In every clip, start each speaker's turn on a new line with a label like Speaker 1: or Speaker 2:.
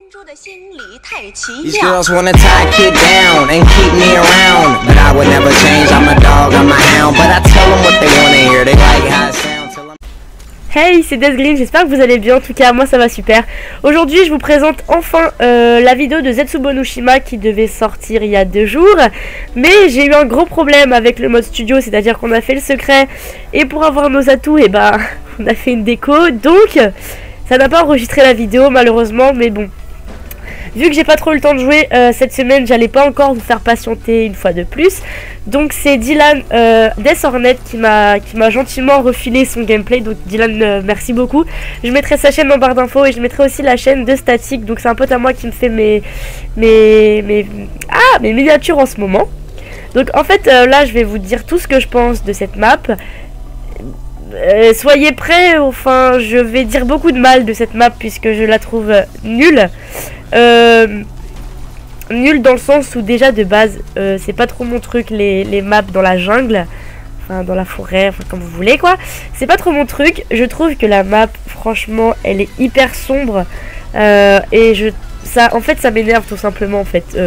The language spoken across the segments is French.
Speaker 1: These girls wanna tie a kid down and keep me around, but I would never change. I'm a dog, I'm a hound, but I tell them what they wanna hear. They like how it sounds till I'm...
Speaker 2: Hey, c'est Deathgreen, j'espère que vous allez bien. En tout cas, moi ça va super. Aujourd'hui, je vous présente enfin la vidéo de Zetsubo no Shima qui devait sortir il y a 2 jours. Mais j'ai eu un gros problème avec le mode studio, c'est-à-dire qu'on a fait le secret. Et pour avoir nos atouts, et bah, on a fait une déco. Donc, ça n'a pas enregistré la vidéo malheureusement, mais bon. Vu que j'ai pas trop eu le temps de jouer cette semaine, j'allais pas encore vous faire patienter une fois de plus. Donc c'est Dylan Death Hornet qui m'a gentiment refilé son gameplay. Donc Dylan, merci beaucoup. Je mettrai sa chaîne en barre d'infos et je mettrai aussi la chaîne de Static. Donc c'est un pote à moi qui me fait mes miniatures en ce moment. Donc en fait là je vais vous dire tout ce que je pense de cette map. Soyez prêts, enfin je vais dire beaucoup de mal de cette map puisque je la trouve nulle. Nul dans le sens où déjà de base c'est pas trop mon truc les maps dans la jungle, enfin dans la forêt, enfin comme vous voulez quoi. C'est pas trop mon truc. Je trouve que la map franchement elle est hyper sombre et ça en fait ça m'énerve tout simplement en fait.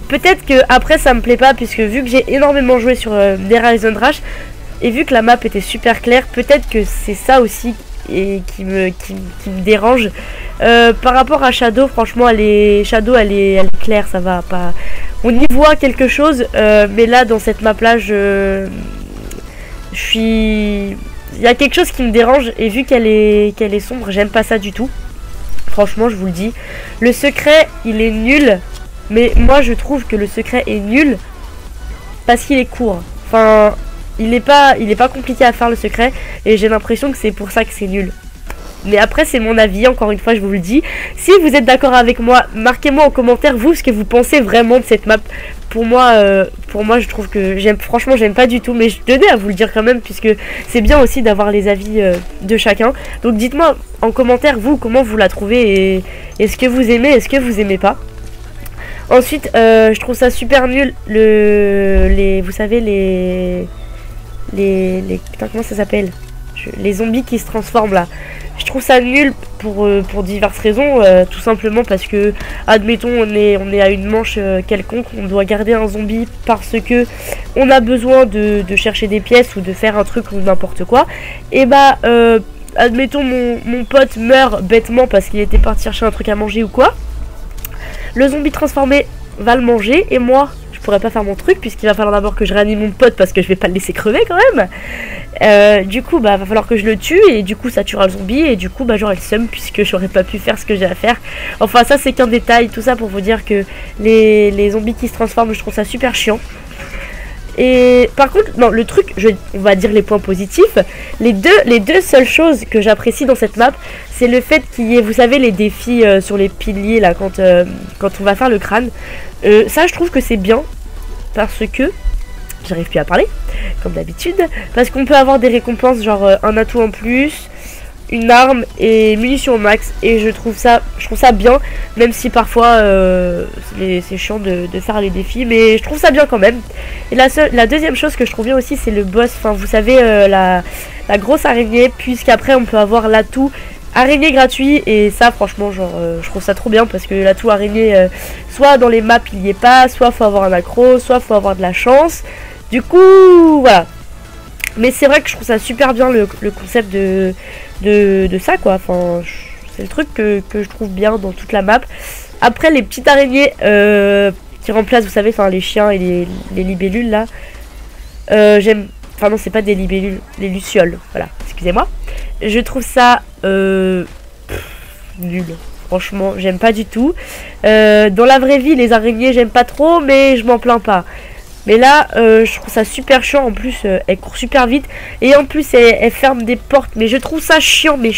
Speaker 2: Peut-être que après ça me plaît pas puisque vu que j'ai énormément joué sur Dead Rising Rush et vu que la map était super claire, peut-être que c'est ça aussi et qui me dérange. Par rapport à Shadow, franchement elle est claire, ça va pas, on y voit quelque chose, mais là dans cette map là il y a quelque chose qui me dérange et vu qu'elle est sombre, j'aime pas ça du tout, franchement je vous le dis. Le secret il est nul, mais moi je trouve que le secret est nul parce qu'il est court, enfin il est pas compliqué à faire le secret et j'ai l'impression que c'est pour ça que c'est nul. Mais après c'est mon avis, encore une fois je vous le dis. Si vous êtes d'accord avec moi, marquez-moi en commentaire vous ce que vous pensez vraiment de cette map. Pour moi je trouve que franchement j'aime pas du tout, mais je tenais à vous le dire quand même puisque c'est bien aussi d'avoir les avis de chacun. Donc dites-moi en commentaire vous comment vous la trouvez et est-ce que vous aimez, est-ce que vous aimez pas. Ensuite je trouve ça super nul vous savez putain comment ça s'appelle, les zombies qui se transforment là. Je trouve ça nul pour diverses raisons, tout simplement parce que admettons on est à une manche quelconque, on doit garder un zombie parce que on a besoin de chercher des pièces ou de faire un truc ou n'importe quoi. Et bah admettons mon pote meurt bêtement parce qu'il était parti chercher un truc à manger ou quoi. Le zombie transformé va le manger et moi je pourrais pas faire mon truc puisqu'il va falloir d'abord que je réanime mon pote parce que je vais pas le laisser crever quand même. Du coup bah va falloir que je le tue et du coup ça tuera le zombie et du coup bah j'aurai le seum puisque j'aurais pas pu faire ce que j'ai à faire. Enfin ça c'est qu'un détail, tout ça pour vous dire que les zombies qui se transforment je trouve ça super chiant. Et par contre non, le truc, on va dire les points positifs, les deux seules choses que j'apprécie dans cette map, c'est le fait qu'il y ait, vous savez, les défis sur les piliers là quand on va faire le crâne. Ça je trouve que c'est bien parce que j'arrive plus à parler comme d'habitude, parce qu'on peut avoir des récompenses genre un atout en plus, une arme et munitions au max, et je trouve ça bien, même si parfois c'est chiant de faire les défis, mais je trouve ça bien quand même. Et la deuxième chose que je trouve bien aussi c'est le boss, enfin vous savez la grosse araignée, puisqu'après on peut avoir l'atout araignée gratuit et ça franchement genre je trouve ça trop bien parce que l'atout araignée soit dans les maps il y est pas, soit faut avoir un accro, soit faut avoir de la chance. Du coup voilà. Mais c'est vrai que je trouve ça super bien le concept de ça quoi. Enfin c'est le truc que je trouve bien dans toute la map. Après les petites araignées qui remplacent vous savez enfin les chiens et les libellules là. J'aime. Enfin non c'est pas des libellules, les lucioles, voilà, excusez-moi. Je trouve ça nul, franchement j'aime pas du tout. Dans la vraie vie les araignées j'aime pas trop mais je m'en plains pas. Mais là je trouve ça super chiant, en plus elle court super vite et en plus elle ferme des portes, mais je trouve ça chiant mais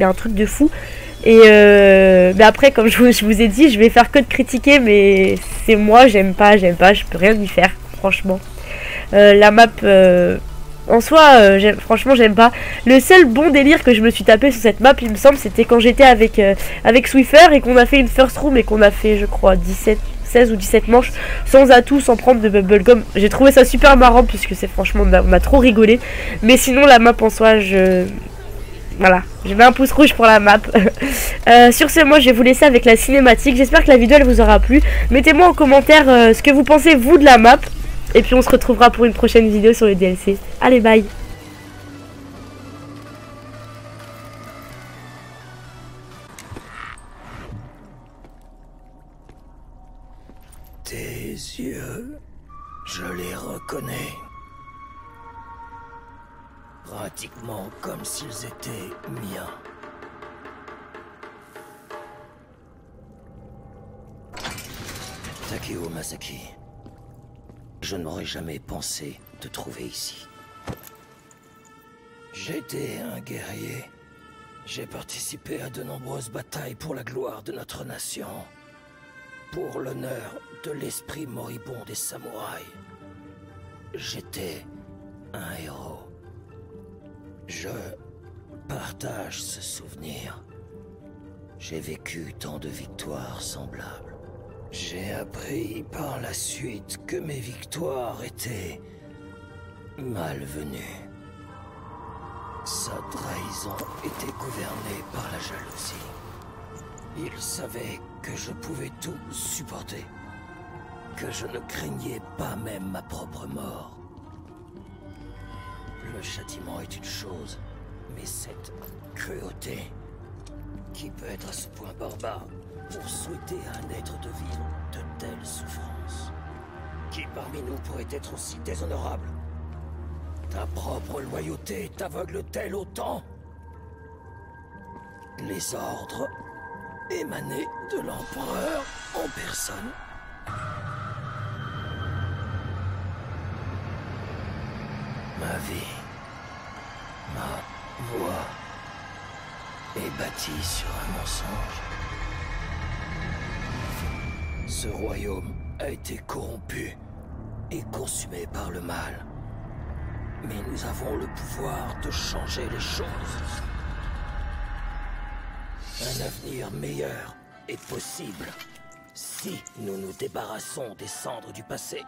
Speaker 2: un truc de fou. Et mais après comme je vous ai dit je vais faire que de critiquer, mais c'est moi j'aime pas, je peux rien y faire franchement. La map en soi franchement j'aime pas. Le seul bon délire que je me suis tapé sur cette map il me semble c'était quand j'étais avec Swiffer et qu'on a fait une first room et qu'on a fait je crois 16 ou 17 manches sans atout, sans prendre de bubblegum. J'ai trouvé ça super marrant puisque c'est franchement on a trop rigolé. Mais sinon la map en soi Voilà, je mets un pouce rouge pour la map. Sur ce, moi je vais vous laisser avec la cinématique. J'espère que la vidéo elle vous aura plu. Mettez-moi en commentaire ce que vous pensez vous de la map. Et puis on se retrouvera pour une prochaine vidéo sur le DLC. Allez, bye.
Speaker 3: Tes yeux, je les reconnais. Pratiquement comme s'ils étaient miens. Takeo Masaki, je n'aurais jamais pensé te trouver ici. J'étais un guerrier. J'ai participé à de nombreuses batailles pour la gloire de notre nation. Pour l'honneur de l'esprit moribond des samouraïs. J'étais un héros. Je partage ce souvenir. J'ai vécu tant de victoires semblables. J'ai appris par la suite que mes victoires étaient malvenues. Sa trahison était gouvernée par la jalousie. Il savait que je pouvais tout supporter, que je ne craignais pas même ma propre mort. Le châtiment est une chose, mais cette cruauté, qui peut être à ce point barbare pour souhaiter à un être de vivre de telles souffrances? Qui parmi nous pourrait être aussi déshonorable? Ta propre loyauté t'aveugle-t-elle autant? Les ordres émanés de l'empereur en personne? Ma vie, ma voix est bâtie sur un mensonge. Ce royaume a été corrompu et consumé par le mal. Mais nous avons le pouvoir de changer les choses. Un avenir meilleur est possible si nous nous débarrassons des cendres du passé.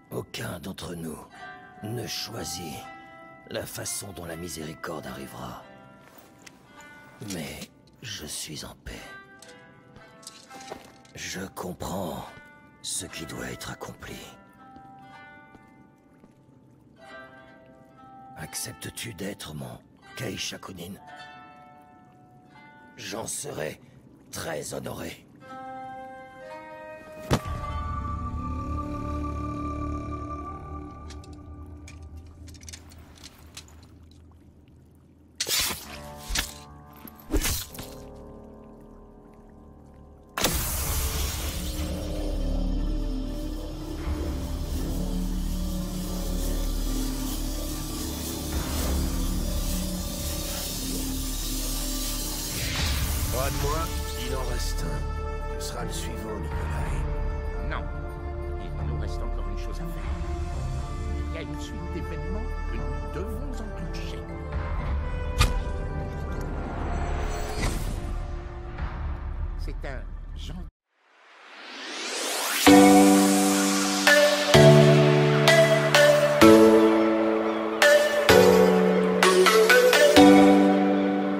Speaker 3: Aucun d'entre nous ne choisit la façon dont la miséricorde arrivera. Mais je suis en paix. Je comprends ce qui doit être accompli. Acceptes-tu d'être mon Keishakunin? J'en serai très honoré.
Speaker 4: Crois-moi, il en reste un. Ce sera le suivant, Nikolai.
Speaker 5: Non. Il nous reste encore une chose à faire. Il y a une suite d'événements que nous devons enclencher. C'est un gentil